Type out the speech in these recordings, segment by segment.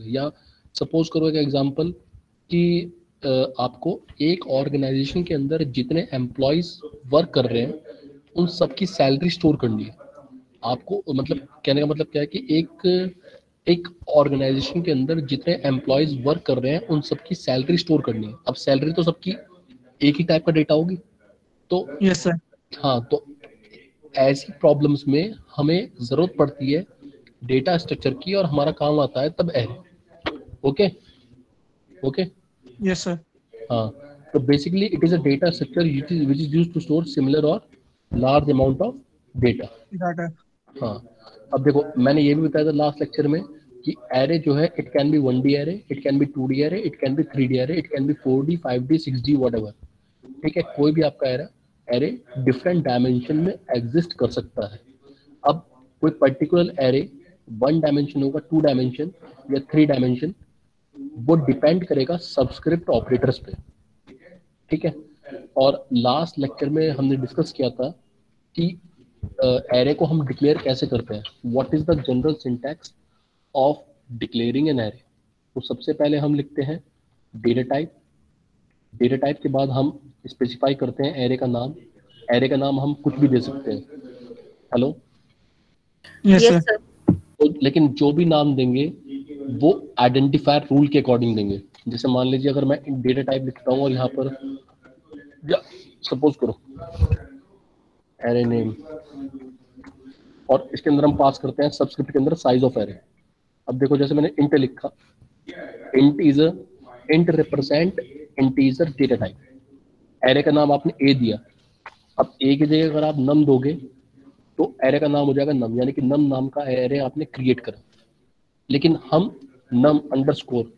है। या सपोज करो एक एग्जांपल कि आपको एक ऑर्गेनाइजेशन के अंदर जितने एम्प्लॉयज वर्क कर रहे हैं उन सबकी सैलरी स्टोर करनी है आपको। मतलब कहने का मतलब क्या है कि एक ऑर्गेनाइजेशन के अंदर जितने एम्प्लॉयज वर्क कर रहे हैं उन सबकी सैलरी स्टोर करनी है। अब सैलरी तो सबकी एक ही टाइप का डेटा होगी, तो यस सर। हाँ, तो ऐसी प्रॉब्लम्स में हमें जरूरत पड़ती है डेटा स्ट्रक्चर की और हमारा काम आता है तब array. Okay okay yes sir. हाँ, तो basically it is a data structure which is used to store similar और large amount of data. Data. हाँ, अब देखो मैंने ये भी बताया था लास्ट लेक्चर में कि एरे जो है it can be 1D array, it can be 2D array, it can be 3D array, it can be 4D 5D 6D whatever. ठीक है, कोई भी आपका एरे डिफरेंट डायमेंशन में एग्जिस्ट कर सकता है। अब कोई पर्टिकुलर एरे 1 डायमेंशन होगा, 2 डायमेंशन या 3 डायमेंशन, वो डिपेंड करेगा सबस्क्रिप्ट ऑपरेटर्स पे। ठीक है, और लास्ट लेक्चर में हमने डिस्कस किया था कि एरे को हम डिक्लेयर कैसे करते हैं, what is the general syntax of declaring an array. तो सबसे पहले हम लिखते हैं डेटा टाइप, डेटा टाइप के बाद हम स्पेसिफाई करते हैं एरे का नाम। एरे का नाम हम कुछ भी दे सकते हैं। Hello, yes sir. तो लेकिन जो भी नाम देंगे वो आइडेंटिफायर रूल के अकॉर्डिंग देंगे। जैसे मान लीजिए अगर मैं डेटा टाइप लिखता हूँ और यहाँ पर या सपोज करो एरे नेम, और इसके अंदर हम पास करते हैं सबस्क्रिप्ट के अंदर साइज ऑफ एरे। अब देखो जैसे मैंने इंट लिखा, int represent integer data type. Array का नाम आपने ए दिया, अब ए की जगह अगर आप नम दोगे तो एरे का नाम हो जाएगा नम, यानी कि नम नाम का एरे आपने क्रिएट करा। लेकिन हम नम अंडरस्कोर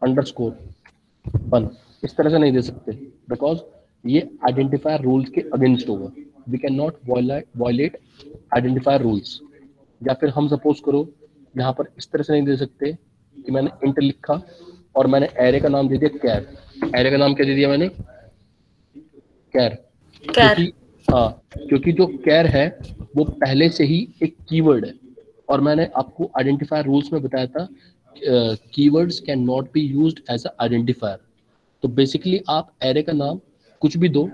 1 इस तरह से नहीं दे सकते, बिकॉज ये आइडेंटिफायर रूल्स के अगेंस्ट होगा। We can not violate identifier rules. या फिर हम सपोज करो यहाँ पर इस तरह से नहीं दे सकते कि मैंने इंट लिखा और मैंने एरे का नाम दे दिया कैर। एरे का नाम क्या दे दिया मैंने? कैर। क्योंकि हाँ, क्योंकि जो कैर है वो पहले से ही एक कीवर्ड है, और मैंने आपको आइडेंटिफायर रूल्स में बताया था keywords can not be used as a identifier. तो बेसिकली आप एरे का नाम कुछ भी दो,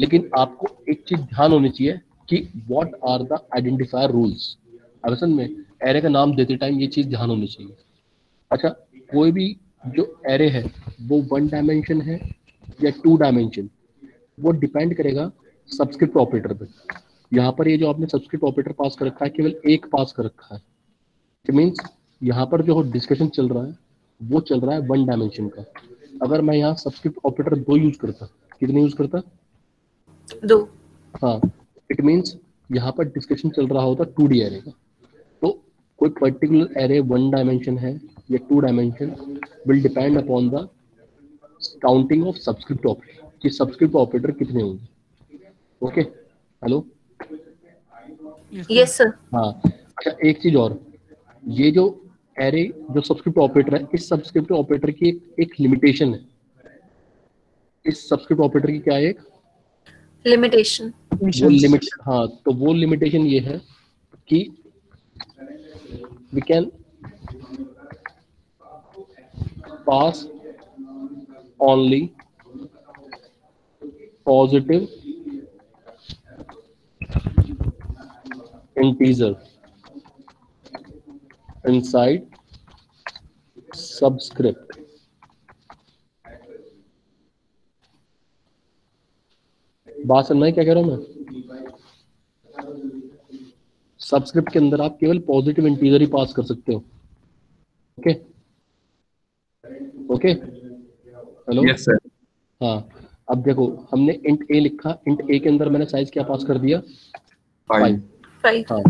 लेकिन आपको एक चीज ध्यान होनी चाहिए कि what are the identifier rules. अब असल में एरे का नाम देते टाइम ये चीज ध्यान होनी चाहिए। अच्छा, कोई भी जो एरे है वो 1 डायमेंशन है या 2 डायमेंशन, वो डिपेंड करेगा सबस्क्रिप्ट ऑपरेटर पे। यहाँ पर ये जो आपने सबस्क्रिप्ट ऑपरेटर पास कर रखा है केवल एक पास कर रखा है। इट मीन्स यहाँ पर जो डिस्कशन चल रहा है वो चल रहा है 1 डायमेंशन का। अगर मैं यहाँ सबस्क्रिप्ट ऑपरेटर 2 यूज करता, कितने यूज करता? 2। हाँ, इट मीन्स यहाँ पर डिस्कशन चल रहा होता 2D एरे का। तो कोई पर्टिकुलर एरे 1 डायमेंशन है या 2 dimension will depend upon the counting of subscript operator, कि सबस्क्रिप्ट ऑपरेटर कितने होंगे। Okay, hello, yes sir. हाँ। अच्छा, एक चीज और, ये जो एरे जो सबस्क्रिप्ट ऑपरेटर है, इस सबस्क्रिप्ट ऑपरेटर की एक लिमिटेशन है। इस सबस्क्रिप्ट ऑपरेटर की क्या है? एक लिमिटेशन। वो लिमिटेशन, हाँ, तो वो लिमिटेशन ये है कि we can pass only positive integer inside subscript। बात समझ में क्या कह रहा हूं मैं? सबस्क्रिप्ट के अंदर आप केवल पॉजिटिव इंटीजर ही पास कर सकते हो। Okay okay, hello. Yes sir. हाँ, अब देखो हमने इंट ए लिखा, इंट ए के अंदर मैंने साइज क्या पास कर दिया? 5। 5। हाँ,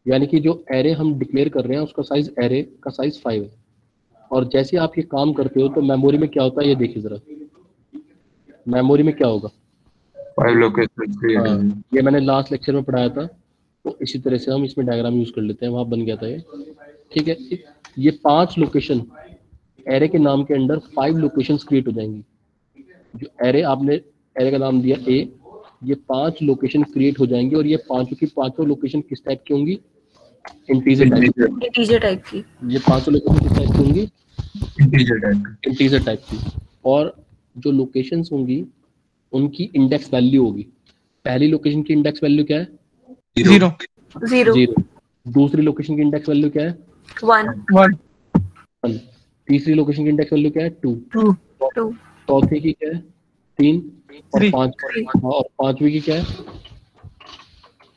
यानी कि जो एरे हम डिक्लेयर कर रहे हैं उसका साइज, एरे का साइज 5 है। और जैसे आप ये काम करते हो तो मेमोरी में क्या होता है ये देखिए जरा। मेमोरी में क्या होगा? 5 लोकेशन। हाँ, ये मैंने लास्ट लेक्चर में पढ़ाया था, तो इसी तरह से हम इसमें डायग्राम यूज कर लेते हैं, वहां बन गया था ये। ठीक है, ये 5 लोकेशन एरे के नाम के अंदर 5 लोकेशंस क्रिएट हो जाएंगी। जो एरे आपने एरे का नाम दिया ए, ये 5 लोकेशन क्रिएट हो जाएंगी, और ये पांचों की पांचों लोकेशन किस टाइप की होंगी? इंटीजर टाइप की। इंटीजर टाइप की। ये 5 लोकेशन किस टाइप की होंगी? इंटीजर टाइप इंटीजर टाइप की, और जो लोकेशंस होंगी उनकी इंडेक्स वैल्यू होगी। पहली लोकेशन की इंडेक्स वैल्यू क्या है? जीरो 0 दूसरी लोकेशन की इंडेक्स वैल्यू क्या है? 1 वन 1। तीसरी लोकेशन की इंडेक्स वैल्यू क्या है? 2। टू 2 चौथी की क्या है? 3। और थ्री पांचवी की क्या है?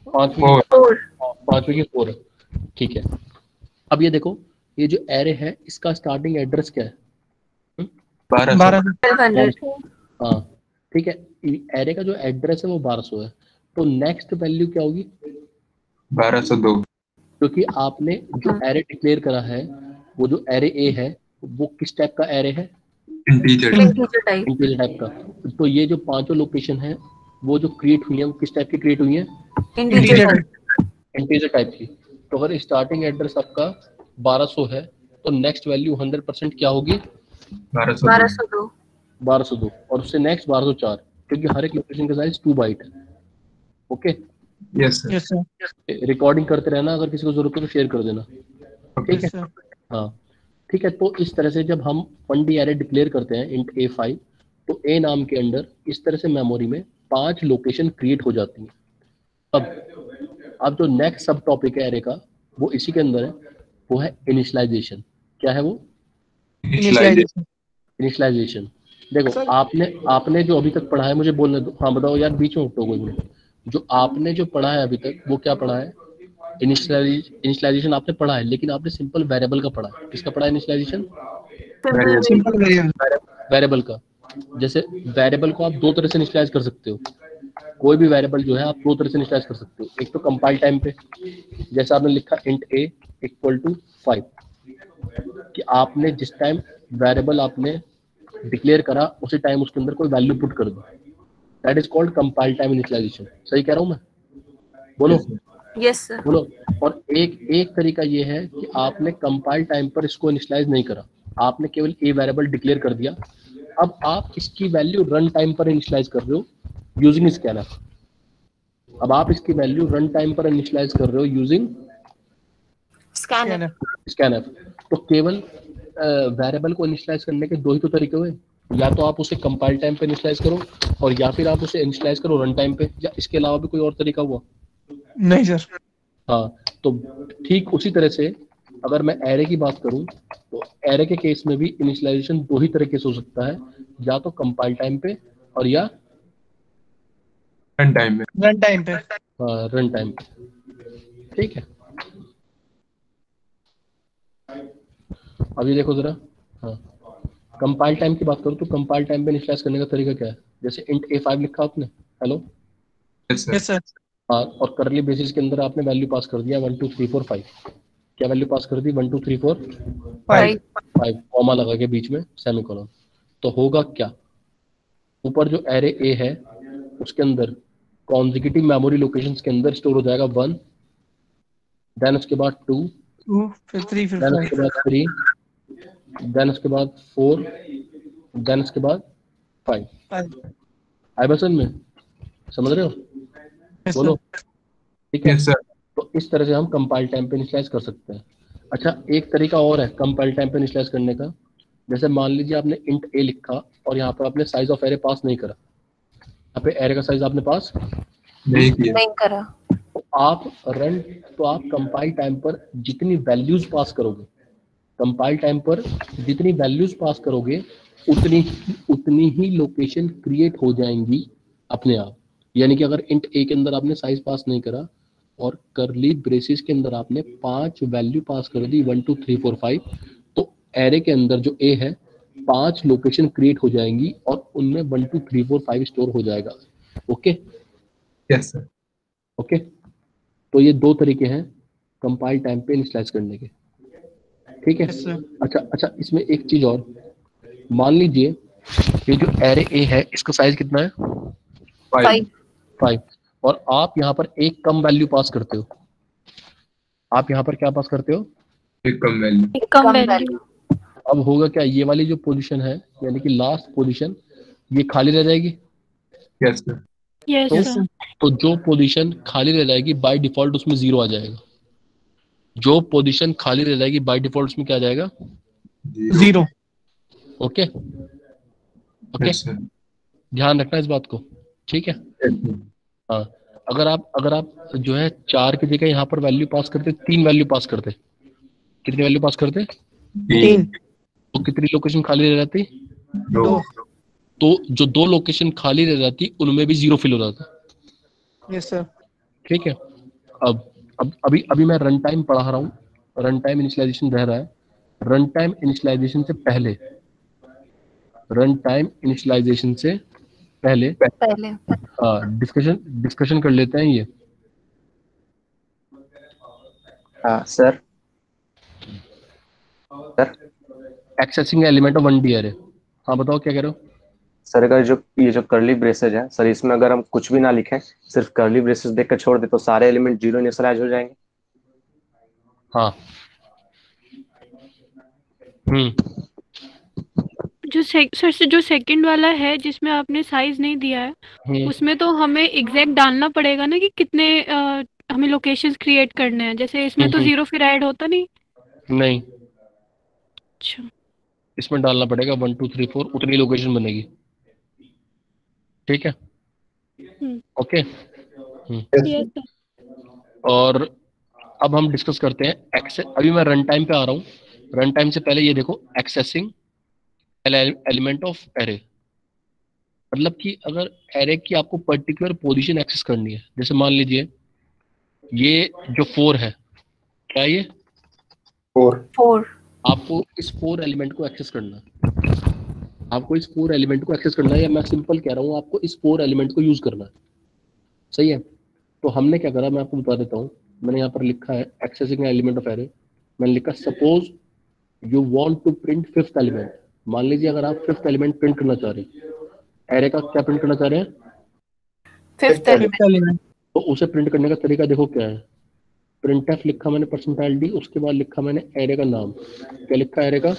पांचवी 4 पांचवी की 4 है। ठीक है, अब ये देखो, ये जो एरे है इसका स्टार्टिंग एड्रेस क्या है? 1200 बारह 1200 हाँ ठीक है, एरे का जो एड्रेस है वो 1200 है। तो नेक्स्ट वैल्यू क्या होगी? 1202 क्योंकि आपने जो एरे डिक्लेयर करा है, वो जो एरे ए है वो किस टाइप का एरे है? Integer integer type integer type का। तो ये जो पांचों लोकेशन है वो जो क्रिएट हुई है वो किस टाइप की क्रिएट हुई है? इंटीजर टाइप इंटीजर टाइप की। तो अगर स्टार्टिंग एड्रेस आपका 1200 है तो नेक्स्ट वैल्यू 100% क्या होगी? 1202 1202 1202, और उससे नेक्स्ट 1204, क्योंकि हर एक लोकेशन का साइज 2 बाइट है। Okay, yes sir yes sir recording करते रहना, अगर किसी को जरूरत हो तो शेयर कर देना। ओके ठीक है, यस सर हाँ ठीक है। तो इस तरह से जब हम 1D एरे डिक्लेयर करते हैं इंट A5, तो A नाम के अंदर इस तरह से मेमोरी में 5 लोकेशन क्रिएट हो जाती हैं। अब जो नेक्स्ट सब टॉपिक है एरे का वो इसी के अंदर है, वो है इनिशियलाइजेशन। क्या है वो? Initialisation initialisation. देखो, सर आपने जो अभी तक पढ़ा है, मुझे बोलने दो। हाँ बताओ यार, बीच में उठो कोई नहीं। जो आपने जो पढ़ा है अभी तक वो क्या पढ़ा है? इनिशियलाइजेशन आपने पढ़ा है, लेकिन आपने सिंपल वेरिएबल का पढ़ा है। किसका पढ़ा है इनिशियलाइजेशन? सिंपल वेरिएबल वेरिएबल का। जैसे वेरिएबल को आप दो तरह से इनिशियलाइज कर सकते हो। कोई भी वेरिएबल जो है आप दो तरह से इनिशियलाइज कर सकते हो। एक तो कंपाइल टाइम पे, जैसे आपने लिखा इंट a इक्वल टू 5, कि आपने जिस टाइम वेरिएबल आपने डिक्लेयर करा उसी टाइम उसके अंदर कोई वैल्यू पुट कर दो। That is called compile time initialization. सही कह रहा हूँ मैं? बोलो यस सर बोलो। और एक तरीका ये है कि आपने कंपाइल टाइम पर इसको इनिशियलाइज नहीं करा, आपने केवल ए वेरिएबल डिक्लेयर कर दिया। अब आप इसकी वैल्यू रन टाइम पर इनिशियलाइज कर रहे हो यूजिंग स्कैनफ। अब आप इसकी वैल्यू रन टाइम पर इनिशियलाइज कर रहे हो यूजिंग स्कैनर स्कैनफ। तो केवल वेरिएबल को इनिशियलाइज करने के दो ही तो तरीके हुए, या तो आप उसे कंपाइल टाइम पे इनिशियलाइज करो, और या फिर आप उसे इनिशियलाइज करो रन टाइम पे, या इसके अलावा भी कोई और तरीका हुआ? नहीं सर हाँ, तो ठीक उसी तरह से अगर मैं एरे की बात करूं तो एरे के केस में भी इनिशियलाइजेशन दो ही तरीके से हो सकता है, या तो कंपाइल टाइम पे और या रन टाइम में रन टाइम पे रन टाइम पे। ठीक है, अभी देखो जरा। हाँ, कंपाइल टाइम की बात करूं तो कंपाइल टाइम पे इनिशियलाइज करने का तरीका क्या है? जैसे इंट A5 लिखा आपने, hello, yes yes sir sir हाँ, और करली बेसिस के अंदर आपने वैल्यू पास कर दिया 1 2 3 4 5। क्या वैल्यू पास कर दी? 1 2 3 4 फाइव 5, कॉमा लगा के बीच में सेमीकोलन। तो होगा क्या? ऊपर जो एरे ए है उसके अंदर कॉन्जिक्यूटिव मेमोरी लोकेशंस के अंदर स्टोर हो जाएगा 1, देन उसके बाद 2, टू फिर थ्री फिर देन फाइव उसके बाद 3, देन उसके बाद 4, देन उसके बाद 5। फाइव आई बसन में समझ रहे हो? यस बोलो। सर ठीक है, यस सर तो इस तरह से हम कंपाइल टाइम पे इनिशियलाइज कर सकते हैं। अच्छा, एक तरीका और है कंपाइल टाइम पे इनिशियलाइज करने का। जैसे मान लीजिए आपने इंट ए लिखा और यहाँ पर आपने साइज ऑफ एरे पास नहीं करा, यहाँ पे एरे का साइज आपने पास, नहीं किया नहीं करा तो आप कंपाइल टाइम पर जितनी वैल्यूज पास करोगे, कंपाइल टाइम पर जितनी वैल्यूज पास करोगे उतनी ही लोकेशन क्रिएट हो जाएंगी अपने आप। यानी कि अगर इंट ए के अंदर आपने साइज पास नहीं करा और करली ब्रेसिस के अंदर आपने 5 वैल्यू पास कर दी 1 2 3 4 5, तो एरे के अंदर जो ए है 5 लोकेशन क्रिएट हो जाएंगी और उनमें 1 2 3 4 5 स्टोर हो जाएगा। ओके यस सर ओके, तो ये दो तरीके हैं कंपाइल टाइम पे इनिशियलाइज करने के। ठीक है, यस सर अच्छा, इसमें एक चीज और, मान लीजिए ये जो एरे ए है इसका साइज कितना है? 5 5, और आप यहाँ पर एक कम वैल्यू पास करते हो। आप यहाँ पर क्या पास करते हो? एक कम वैल्यू कम वैल्यू अब होगा क्या, ये वाली जो पोजीशन है यानी कि लास्ट पोजीशन ये खाली रह जाएगी। यस सर यस सर तो जो पोजीशन खाली रह जाएगी बाय डिफॉल्ट उसमें 0 आ जाएगा। जो पोजीशन खाली रह जाएगी बाय डिफॉल्ट उसमें क्या आ जाएगा? Zero zero okay okay, Yes, sir. ध्यान रखना इस बात को, ठीक है। Yes, sir. हाँ, अगर आप जो है 4 की जगह यहाँ पर वैल्यू पास करते, 3 वैल्यू पास करते, कितनी वैल्यू पास करते, 3 तो कितनी लोकेशन खाली रह जाती, 2. तो जो 2 लोकेशन खाली रह जाती उनमें भी 0 फिल हो जाता, यस सर। ठीक है। अब अभी मैं रन टाइम पढ़ा रहा हूँ, रन टाइम इनिशियलाइजेशन रह रहा है। रन टाइम इनिशियलाइजेशन से पहले, रन टाइम इनिशियलाइजेशन से पहले डिस्कशन कर लेते हैं ये। हाँ sir. Accessing element of 1D array. हाँ बताओ क्या कह रहे हो। सर अगर ये जो कर्ली ब्रेसेज है सर, इसमें अगर हम कुछ भी ना लिखें, सिर्फ कर्ली ब्रेसेज देख कर छोड़ दे तो सारे एलिमेंट 0 इनिशियलाइज हो जाएंगे। हाँ जो सेकंड वाला है जिसमें आपने साइज नहीं दिया है, उसमें तो हमें एग्जैक्ट डालना पड़ेगा ना कि कितने हमें लोकेशंस क्रिएट करने हैं। जैसे इसमें तो 0 फिर ऐड होता नहीं। अच्छा, इसमें डालना पड़ेगा 1 2 3 4, उतनी लोकेशन बनेगी, ठीक है। Okay yes sir. और अब हम डिस्कस करते हैं एक्सेस। अभी मैं रन टाइम पे आ रहा हूँ। रन टाइम से पहले ये देखो, एक्सेसिंग एलिमेंट ऑफ एरे, मतलब कि अगर एरे की आपको पर्टिकुलर पोजीशन एक्सेस करनी है, जैसे मान लीजिए ये जो 4 है, क्या ये 4 आपको इस 4 एलिमेंट को एक्सेस करना है, आपको इस 4 एलिमेंट को एक्सेस करना है, या मैं सिंपल कह रहा हूँ आपको इस 4 एलिमेंट को यूज करना है, सही है। तो हमने क्या करा, मैं आपको बता देता हूँ। मैंने यहाँ पर लिखा है एक्सेसिंग एलिमेंट ऑफ एरे, मैंने लिखा suppose you want to print 5th element. मान लीजिए अगर आप 5th एलिमेंट प्रिंट करना चाह रहे हैं, एरे का क्या प्रिंट करना चाह रहे हैं, 5th एलिमेंट, तो उसे प्रिंट करने का तरीका देखो क्या है। प्रिंटफ लिखा मैंने %d, उसके बाद लिखा मैंने एरे का नाम। क्या लिखा एरे का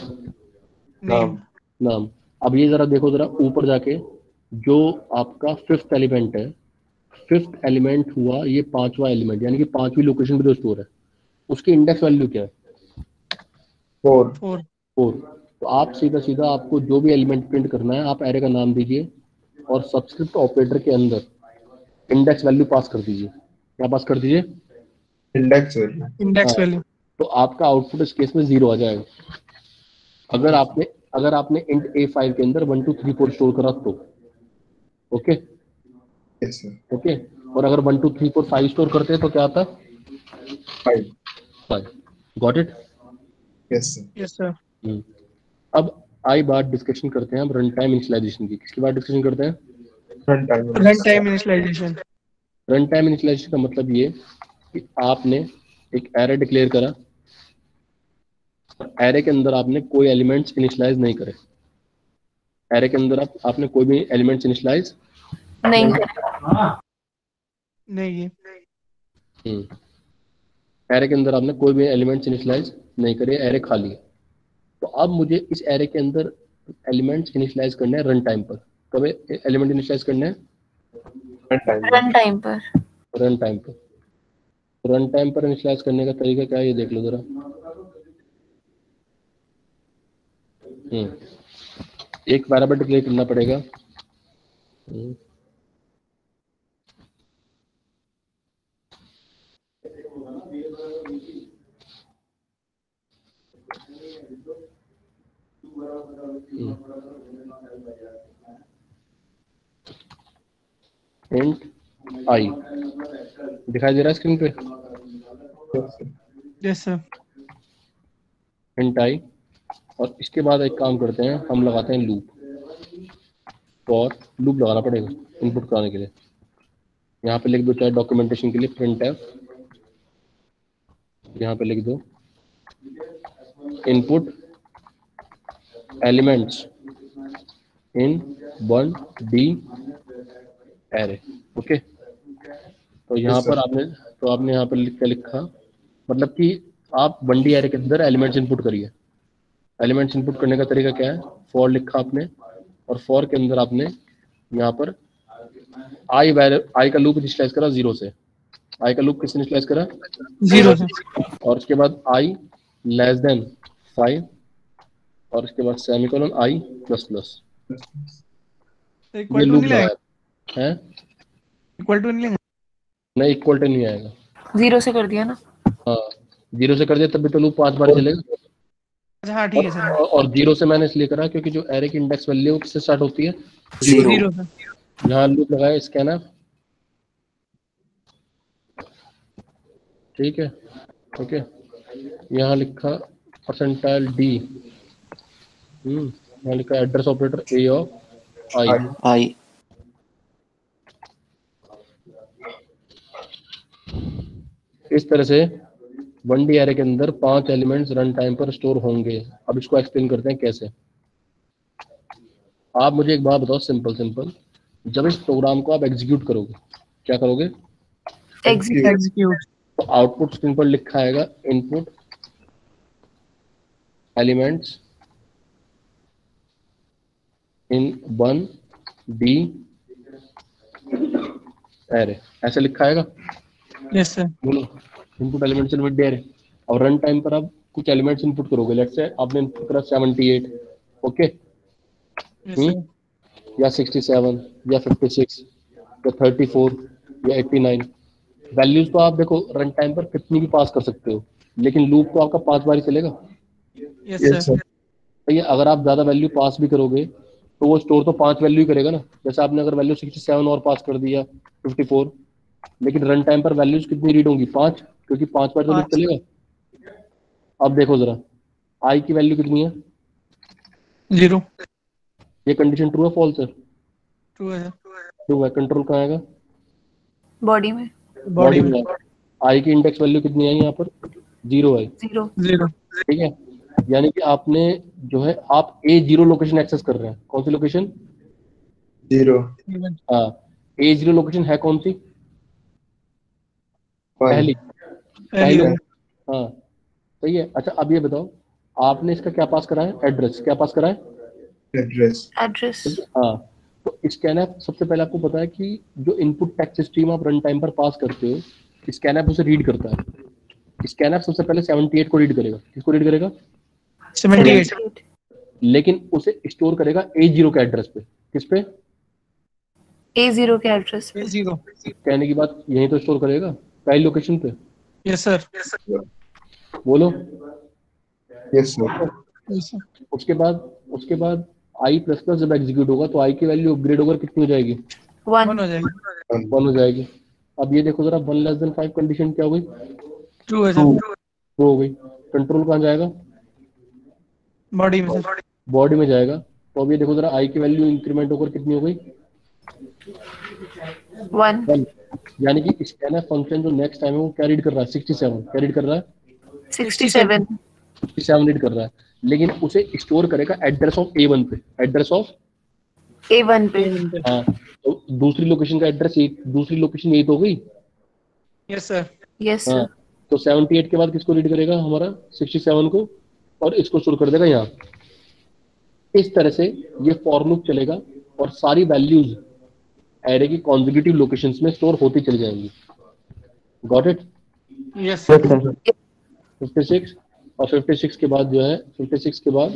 नाम। अब ये जरा देखो, जरा ऊपर जाके जो आपका 5th एलिमेंट है, 5th एलिमेंट हुआ ये 5वां एलिमेंट, यानी कि 5वीं लोकेशन पे जो स्टोर है, उसकी इंडेक्स वैल्यू क्या है, 4। तो आप सीधा आपको जो भी एलिमेंट प्रिंट करना है, आप एरे का नाम दीजिए और सबस्क्रिप्ट ऑपरेटर के अंदर इंडेक्स वैल्यू पास कर दीजिए। क्या पास कर दीजिए, Index वैल्यू। तो आपका आउटपुट इस केस में 0 आ जाएगा। अगर आपने int A5 के अंदर 1 2 3 4 स्टोर करा तो, ओके Yes, sir. ओके। और अगर 1 2 3 4 5 स्टोर करते हैं तो क्या आता, 5। Got it. Yes, sir. Yes sir. अब आई बात डिस्कशन करते हैं हम रन टाइम इनिशियलाइजेशन की। किसकी बात डिस्कशन करते हैं, Run time. Run time initialization. Run time initialization का मतलब ये कि आपने एक एरे डिक्लेयर करा, एरे के अंदर आपने कोई एलिमेंट्स इनिशियलाइज नहीं करे, एरे के अंदर आपने कोई भी एलिमेंट्स इनिशियलाइज नहीं एरे के अंदर आपने कोई भी एलिमेंट्स इनिशियलाइज नहीं करे, एरे खाली है। तो अब मुझे इस एरे के अंदर एलिमेंट्स इनिशियलाइज करने हैं रन टाइम पर। कब एलिमेंट इनिशियलाइज करने हैं, रन टाइम पर। रन टाइम पर। रन टाइम पर इनिशियलाइज करने का तरीका क्या है, ये देख लो जरा। एक वेरिएबल डिक्लेयर करना पड़ेगा, int i। दिखाई दे रहा है स्क्रीन पे, यस सर। int i। और इसके बाद एक काम करते हैं, हम लगाते हैं लूप। फॉर लूप लगाना पड़ेगा इनपुट कराने के लिए। यहाँ पे लिख दो, चाहे डॉक्यूमेंटेशन के लिए printf, यहाँ पे लिख दो input elements in 1D array. Okay, तो यहाँ पर आपने यहाँ पर लिखा, मतलब कि आप 1D एरे के अंदर एलिमेंट्स इनपुट करिए। एलिमेंट्स इनपुट करने का तरीका क्या है, फॉर लिखा आपने, और फॉर के अंदर आपने यहाँ पर आई का लूप इनिशियलाइज करा 0 से। आई का लूप किससे इनिशियलाइज करा, 0 से। और उसके बाद i <5 और इसके बाद सेमीकोलन आई प्लस प्लस, ये इक्वल टू लूप नहीं लगाया लगेगा, है। इक्वल टू नहीं लगेगा। नहीं इक्वल टू नहीं आएगा। 0 से कर दिया ना। हाँ 0 से कर दिया तब भी तो लूप 5 बार चलेगा। अच्छा हाँ ठीक है सर। और 0 से मैंने इसलिए करा क्योंकि जो एरे की इंडेक्स वैल्यू किससे स्टार्ट होती है? 0। 0 सर। यहाँ लूप लगाया स्कैनफ, ठीक है ओके। यहाँ लिखा परसेंटाइल डी, यहाँ लिखा एड्रेस ऑपरेटर ए ऑफ आई। आई इस तरह से 1D एरे के अंदर 5 एलिमेंट्स रन टाइम पर स्टोर होंगे। अब इसको एक्सप्लेन करते हैं कैसे। आप मुझे एक बात बताओ सिंपल, जब इस प्रोग्राम को आप एग्जीक्यूट करोगे, क्या करोगे? एग्जीक्यूट। तो आउटपुट स्क्रीन पर लिखा आएगा input elements in 1D array, ऐसे लिखा आएगा। Yes sir. बोलो input elements in 1D array. और रन टाइम पर आप कुछ एलिमेंट्स इनपुट करोगे, लेट्स से आपने इनपुट करा 78, ओके, यस सर। या 67 या 56 या 34 या 89। वैल्यूज तो आप देखो रन टाइम पर कितनी भी पास कर सकते हो, लेकिन लूप तो आपका 5 बार ही चलेगा। Yes Yes, sir. sir. तो ये अगर आप ज्यादा वैल्यू पास भी करोगे तो वो स्टोर तो 5 वैल्यू ही करेगा ना। जैसे आपने अगर वैल्यू 67 और पास कर दिया 54, लेकिन रन टाइम पर वैल्यूज कितनी रीड होंगी? 5, क्योंकि 5 बार तो लूप 5। चलेगा। अब देखो जरा आई की वैल्यू कितनी है? 0। ये कंडीशन ट्रू है फॉल्स है? ट्रू है सर। ट्रू है। कंट्रोल कहाँ आएगा? बॉडी में। बॉडी में। आई की इंडेक्स वैल्यू कितनी आई यहाँ पर? 0 आई, 0। 0। ठीक है। यानी कि आपने जो है आप A0 लोकेशन एक्सेस कर रहे हैं। कौन सी लोकेशन? 0. हाँ A0 लोकेशन है कौन सी? 1. पहली। पहली। हाँ सही है। अच्छा अब ये बताओ आपने इसका क्या पास करा है? एड्रेस। क्या पास करा है? Address. एड्रेस। हाँ तो स्कैनएप सबसे पहले आपको पता है कि जो इनपुट टेक्स्ट स्ट्रीम आप रन टाइम पर पास करते हो स्कैनएप उसे रीड करता है। स्कैनएप सबसे पहले 78 को रीड करेगा। किसको रीड करेगा? 78। लेकिन उसे स्टोर करेगा A0 के एड्रेस पे। किस पे? A0 के एड्रेस पे। 0। कहने की बात यहीं तो स्टोर करेगा, पहली लोकेशन पे। Yes sir. बोलो। Yes, sir. उसके बाद आई प्लस प्लस जब एग्जीक्यूट होगा तो आई की वैल्यू अपग्रेड होकर कितनी हो जाएगी? 1 1। हो जाएगी। 1 हो जाएगी। अब ये देखो जरा 1 लेस देन 5 कंडीशन क्या हो गई? ट्रू है सर। ट्रू हो गई। कंट्रोल कहाँ जाएगा? बॉडी में सर। बॉडी में जाएगा। तो अब ये देखो जरा आई की वैल्यू इंक्रीमेंट होकर कितनी हो गई? 1। 1। यानी कि स्कैनर फंक्शन जो नेक्स्ट टाइम है वो क्या रीड कर रहा है? 67। क्या रीड कर रहा है? 67। 67 रीड कर रहा है, लेकिन उसे स्टोर करेगा एड्रेस ऑफ A1 पे। एड्रेस ऑफ A1 पे। हाँ तो दूसरी लोकेशन का एड्रेस, दूसरी लोकेशन यही तो हो गई। Yes sir. यस हाँ सर। तो 78 के बाद किसको रीड करेगा? हमारा 67 को, और इसको स्टोर कर देगा यहाँ। इस तरह से ये फॉर लूप चलेगा और सारी वैल्यूज एरे की कॉन्जिक्यूटिव लोकेशंस में स्टोर होती चली जाएंगी। Got it? Yes sir. 56 और 56 के बाद जो है 56 के बाद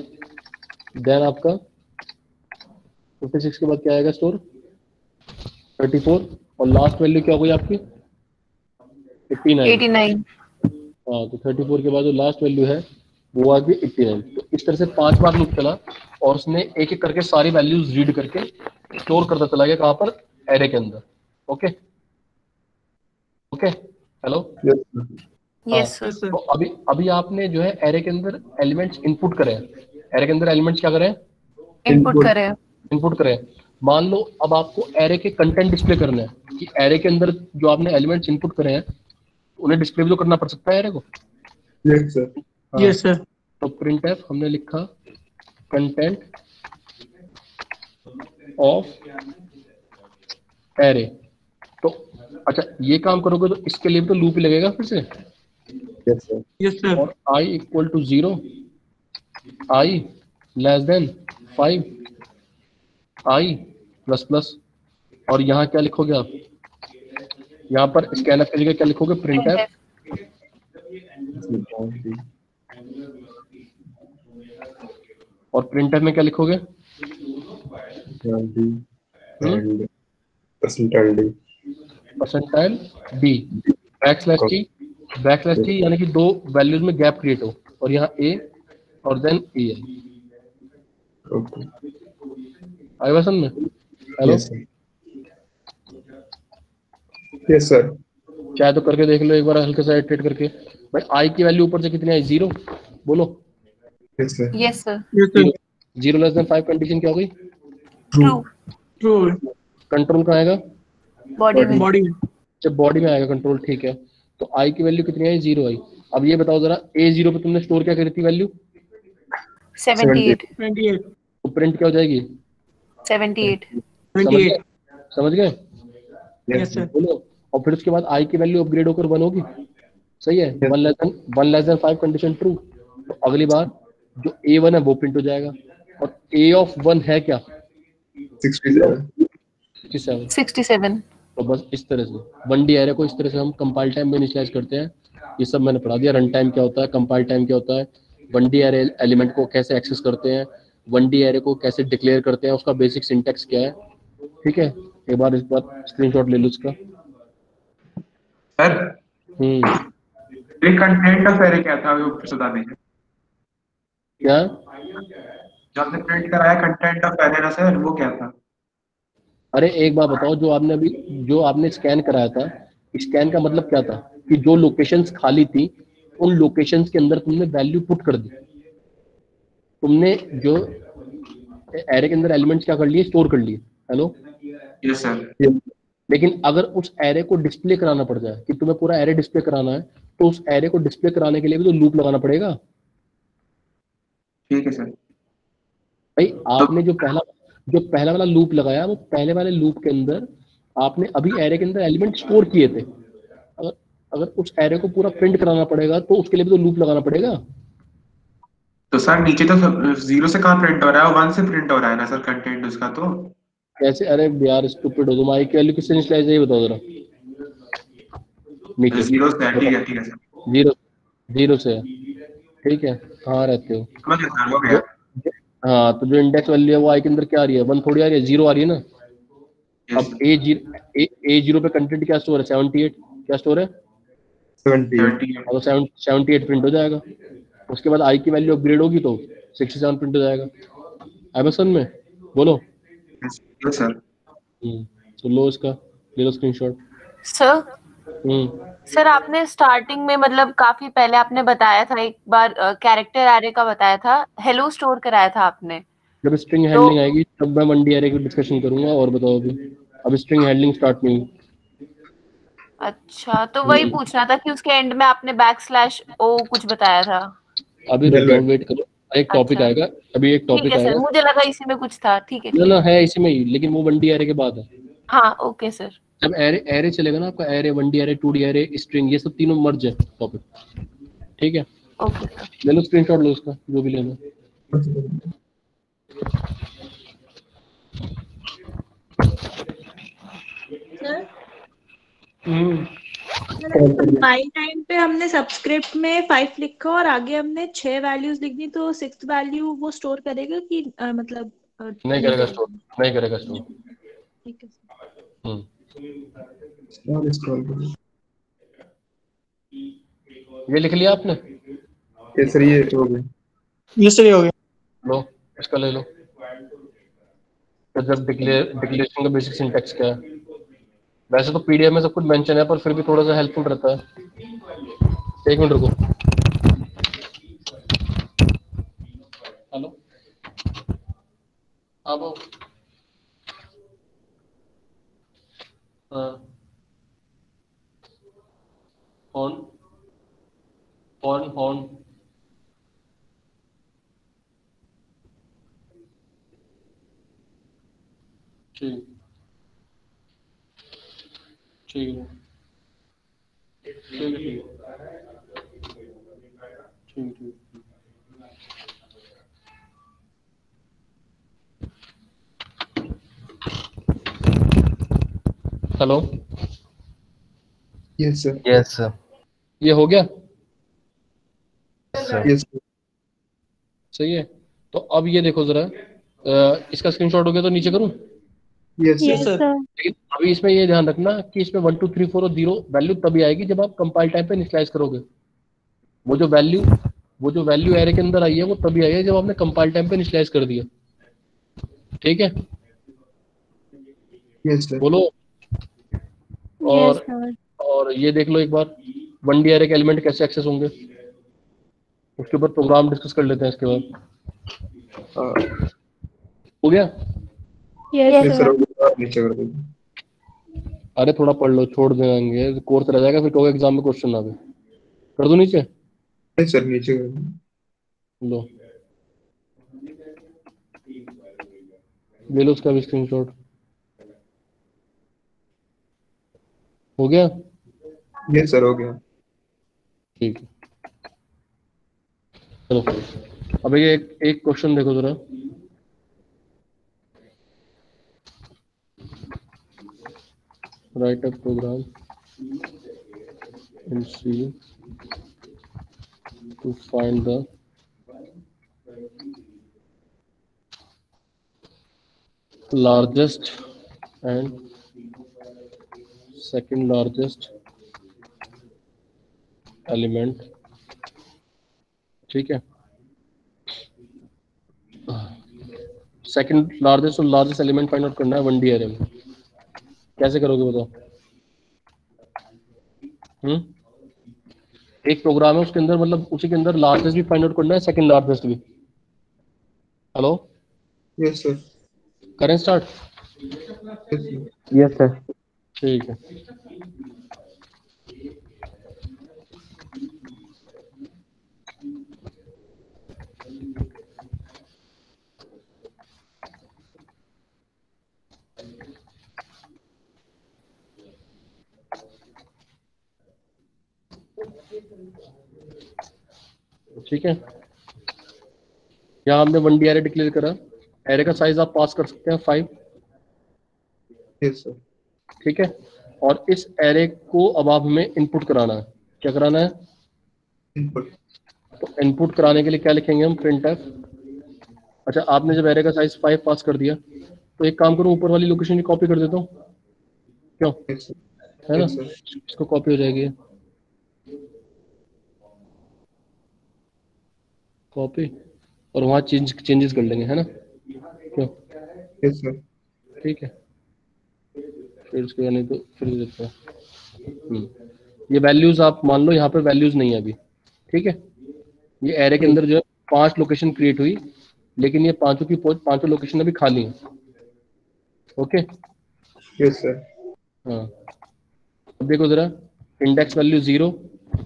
देन आपका 56 के बाद क्या आएगा स्टोर? 34 और लास्ट वैल्यू क्या हो गई आपकी? 89। हाँ तो 34 के बाद जो लास्ट वैल्यू है वो आ गई 89। तो इस तरह से 5 बार लूप चला और उसने एक एक करके सारी वैल्यूज रीड करके स्टोर करता चला गया। कहाँ पर? एरे के अंदर। Okay okay hello. Yes, sir. Yes yes sir. तो अभी आपने जो है एरे के अंदर एलिमेंट्स इनपुट करे हैं। एरे के अंदर एलिमेंट्स क्या करें? इनपुट करें। इनपुट करें। मान लो अब आपको एरे के कंटेंट डिस्प्ले करना है कि एरे के अंदर जो आपने एलिमेंट्स इनपुट करे हैं उन्हें डिस्प्ले भी तो करना पड़ सकता है एरे को। Yes, sir. Yes sir. तो printf हमने लिखा कंटेंट ऑफ एरे। तो अच्छा ये काम करोगे तो इसके लिए भी तो लूप ही लगेगा फिर से। Yes, sir. Yes sir. और i equal to 0, i less than 5, i plus plus. और यहाँ क्या लिखोगे आप? यहाँ पर स्कैनर की जगह क्या लिखोगे? printf और प्रिंटफ में क्या लिखोगे? D and percentile D. Percentile D, backslash T यानी कि दो वैल्यूज में गैप क्रिएट हो और यहाँ ए और देन ए है। Okay. आई बात समझ में? Hello, Yes, sir. Yes, sir. चाहे तो करके देख लो एक बार हल्के सा इटरेट करके। भाई आई की वैल्यू ऊपर से कितनी आई? 0। बोलो। Yes, sir. Yes, sir. Yes, sir. 0 less than 5 condition क्या हो गई? True. True. कंट्रोल कहाँ आएगा? Body में. Body. जब बॉडी में आएगा कंट्रोल, ठीक है। तो आई की वैल्यू कितनी आई? 0 आई। अब ये बताओ जरा, A0 पे तुमने स्टोर क्या करी थी वैल्यू? 78. 28. तो प्रिंट क्या हो जाएगी? 78. 28. समझ गए? Yes, sir. बोलो। और फिर उसके बाद आई की वैल्यू अपग्रेड होकर 1 होगी। सही है। 1 लेस देन 5 कंडीशन ट्रू। तो अगली बार जो A1 है वो प्रिंट हो जाएगा। और A of 1 है क्या? 67. 67। 67. तो बस इस तरह से 1D एरे को इस तरह से हम कंपाइल टाइम में इनिशियलाइज करते हैं। ये सब मैंने पढ़ा दिया। रन टाइम क्या होता है, कंपाइल टाइम क्या होता है, 1D एरे एलिमेंट को कैसे एक्सेस करते हैं, 1D एरे को कैसे डिक्लेयर करते हैं, उसका बेसिक सिंटैक्स क्या है। ठीक है, एक बार इस बार स्क्रीनशॉट ले लो इसका। सर ये कंटेंट ऑफ एरे क्या था, वो बता दीजिए। क्या? जो आपने प्रिंट कराया कंटेंट ऑफ एरे ना सर, वो क्या था? अरे एक बात बताओ, जो आपने स्कैन कराया था, स्कैन का मतलब क्या था कि जो लोकेशंस खाली थी उन लोकेशंस के अंदर तुमने वैल्यू पुट कर दी। तुमने जो एरे के अंदर एलिमेंट्स क्या कर लिए? स्टोर कर लिए। हेलो। Yes sir. लेकिन अगर उस एरे को डिस्प्ले कराना पड़ जाए कि तुम्हें पूरा एरे डिस्प्ले कराना है, तो उस एरे को डिस्प्ले कराने के लिए भी तो लूप लगाना पड़ेगा। ठीक है सर। भाई आपने जो पहला वाला लूप लगाया, वो पहले वाले लूप के अंदर आपने अभी एरे के अंदर एलिमेंट स्टोर किए थे। अगर उस एरे को पूरा प्रिंट कराना पड़ेगा तो उसके लिए भी तो लूप लगाना पड़ेगा। तो सर नीचे तो 0 से कहाँ प्रिंट हो रहा है, 1 से प्रिंट हो रहा है ना सर कंटेंट उसका। तो कैसे? अरे यार स्टूपिड हो तुम। आई की वैल्यू किससे इनिशियलाइज है ये बताओ जरा। नीचे 0 से है। ठीक है सर। 0 से है। ठीक है, कहाँ रहते हो? समझ गया सर, हो गया। हाँ, तो जो इंडेक्स वैल्यू है वो आई के अंदर क्या आ रही है? 1 थोड़ी आ रही है, 0 आ रही है ना। अब A0 पे कंटेंट क्या स्टोर है? 78। क्या स्टोर है? 78. तो 78 प्रिंट हो जाएगा। उसके बाद आई की वैल्यू अपग्रेड होगी तो 67 प्रिंट हो जाएगा। एमएसन में बोलो। Yes sir. तो लो इसका, ले लो स्क्रीनशॉट। सर सर आपने स्टार्टिंग में मतलब काफी पहले आपने बताया था, एक बार कैरेक्टर एरे का बताया था, हेलो स्टोर कराया था आपने। जब स्ट्रिंग हैंडलिंग आएगी तब मैं 1D एरे की डिस्कशन करूंगा। और बताओ अभी स्ट्रिंग हैंडलिंग स्टार्ट नहीं हुई। अच्छा, तो वही पूछना था कि उसके एंड में आपने /o कुछ बताया था। अभी वेट करो, एक टॉपिक अच्छा। आएगा। अभी एक टॉपिक ठीक है सर, आएगा। मुझे लगा इसी में कुछ था। ठीक है ना है इसी में ही, लेकिन वो 1D एरे के बाद है। हाँ ओके सर। जब एरे चलेगा ना आपका, array 1D array 2D array string, ये सब तीनों मर्ज है टॉपिक। ठीक है, ओके सर। ले लो स्क्रीनशॉट, लो उसका जो भी लेना। कंपाइल टाइम पे हमने सबस्क्रिप्ट में 5 लिखा और आगे हमने 6 वैल्यूज लिख दी, तो 6th वैल्यू वो स्टोर करेगा कि मतलब नहीं करेगा स्टोर, नहीं करेगा स्टोर। ठीक है। ये लिख लिया आपने? ये सर ये हो गया। ये सही हो गया। लो इसका ले लो। तो जब डिक्लेरेशन का बेसिक सिंटैक्स क्या है? वैसे तो पीडीएफ में सब कुछ मेंशन है, पर फिर भी थोड़ा सा हेल्पफुल रहता है। एक मिनट रुको। हेलो, अब हॉर्न ठीक ठीक है, ठीक। Hello, yes sir. Yes sir. ये हो गया? Yes sir. सही है। तो अब ये देखो जरा, इसका स्क्रीनशॉट हो गया तो नीचे करूं? Yes yes sir. सर। लेकिन अभी इसमें ये ध्यान रखना कि इसमें 1 2 3 4 और 0 वैल्यू तभी आएगी जब आप कंपाइल टाइम पे इनिशियलाइज करोगे। वो जो वैल्यू एरे के अंदर आई है वो तभी आई है जब आपने कंपाइल टाइम पे इनिशियलाइज कर दिया। ठीक है, यस सर। बोलो। Yes sir. और ये देख लो एक बार 1D एरे के एलिमेंट कैसे एक्सेस होंगे, उसके ऊपर प्रोग्राम डिस्कस कर लेते हैं इसके बाद। हो गया? Yes sir. नीचे कर दो। अरे थोड़ा पढ़ लो, छोड़ देंगे कोर्स रह जाएगा, फिर कहोगे एग्जाम में क्वेश्चन ना आवे। कर दो नीचे। नहीं सर, नीचे कर दो। लो, ले लो उसका भी स्क्रीनशॉट। हो गया? यस सर, हो गया। ठीक है, चलो अब ये एक क्वेश्चन देखो जरा। Write a program in C to find the largest and second largest element। ठीक है, सेकंड लार्जेस्ट और लार्जेस्ट एलिमेंट फाइंड आउट करना है 1D एरे में। कैसे करोगे बताओ? एक प्रोग्राम है उसके अंदर, मतलब उसी के अंदर लार्जेस्ट भी फाइंड आउट करना है, सेकंड लार्जेस्ट भी। Hello, yes sir. करें स्टार्ट? Yes sir. ठीक है, ठीक है। यहाँ हमने 1D एरे डिक्लेयर करा। एरे का साइज आप पास कर सकते हैं 5। Yes sir. ठीक है, और इस एरे को अब आप हमें इनपुट कराना है। क्या कराना है? इनपुट। तो इनपुट कराने के लिए क्या लिखेंगे हम? printf। अच्छा, आपने जब एरे का साइज 5 पास कर दिया तो एक काम करूं, ऊपर वाली लोकेशन की कॉपी कर देता हूँ, क्यों? Yes sir. है ना, यस सर। इसको कॉपी हो जाएगी, कॉपी, और वहाँ चेंजेस कर लेंगे, है ना, क्यों? Yes sir. ठीक है, फिर उसके बाद नहीं तो फिर देखते हैं। ये वैल्यूज आप मान लो यहाँ पे वैल्यूज नहीं है अभी। ठीक है, ये एरे के अंदर जो है 5 लोकेशन क्रिएट हुई, लेकिन ये पांचों लोकेशन अभी खाली हैं। Okay, yes sir. हाँ, अब देखो जरा, इंडेक्स वैल्यू 0,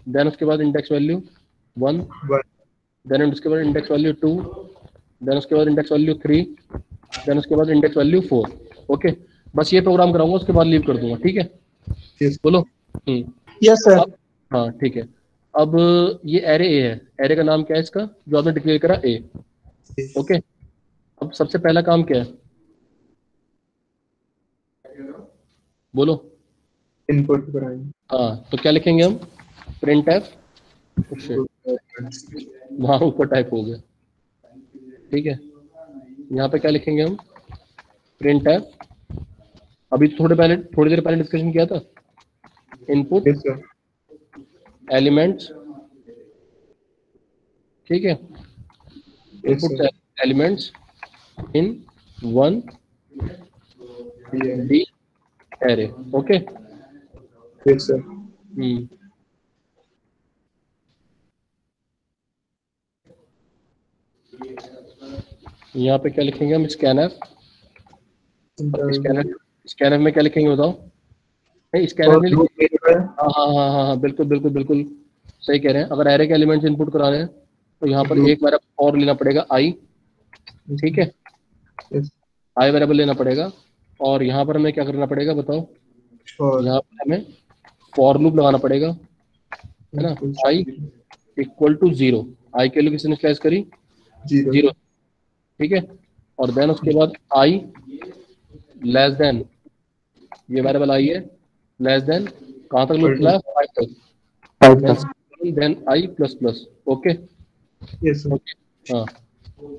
देन उसके बाद इंडेक्स वैल्यू 1, देन उसके बाद इंडेक्स वैल्यू 2, देन उसके बाद इंडेक्स वैल्यू 3, देन उसके बाद इंडेक्स वैल्यू 4। ओके, बस ये प्रोग्राम कराऊंगा, उसके बाद लीव कर दूंगा। ठीक है, Yes. बोलो। Yes sir. हाँ ठीक है, अब ये एरे ए है। एरे का नाम क्या है इसका जो आपने डिक्लेयर करा? ए। ओके, अब सबसे पहला काम क्या है? बोलो। इनपुट कराएंगे। हाँ, तो क्या लिखेंगे हम? printf। वहाँ ऊपर टाइप हो गया। ठीक है, यहाँ पे क्या लिखेंगे हम? printf। अभी थोड़ी देर पहले डिस्कशन किया था, इनपुट यस सर। एलिमेंट्स। ठीक है, yes input sir. Elements in 1D array. Okay, yes sir. यहाँ पे क्या लिखेंगे हम? स्कैनफ। स्कैनफ में क्या लिखेंगे बताओ? नहीं, स्कैनफ नहीं लिखेंगे। हाँ, बिल्कुल बिल्कुल बिल्कुल सही कह रहे हैं। अगर एरे के एलिमेंट्स इनपुट कराने हैं तो यहाँ पर एक वेरिएबल और लेना पड़ेगा, आई। ठीक है, आई वेरिएबल लेना पड़ेगा, और यहाँ पर हमें क्या करना पड़ेगा बताओ? यहाँ पर हमें फॉर लूप लगाना पड़ेगा, है ना। आई इक्वल टू 0, आई के लिए किसने स्लाइस करी? 0। ठीक है, और देन उसके बाद आई लेस देन, ये वेरिएबल आई है, लेस देन कहाँ तक लूप चला है? 5 तक। Then I plus plus. Okay, yes sir. हाँ,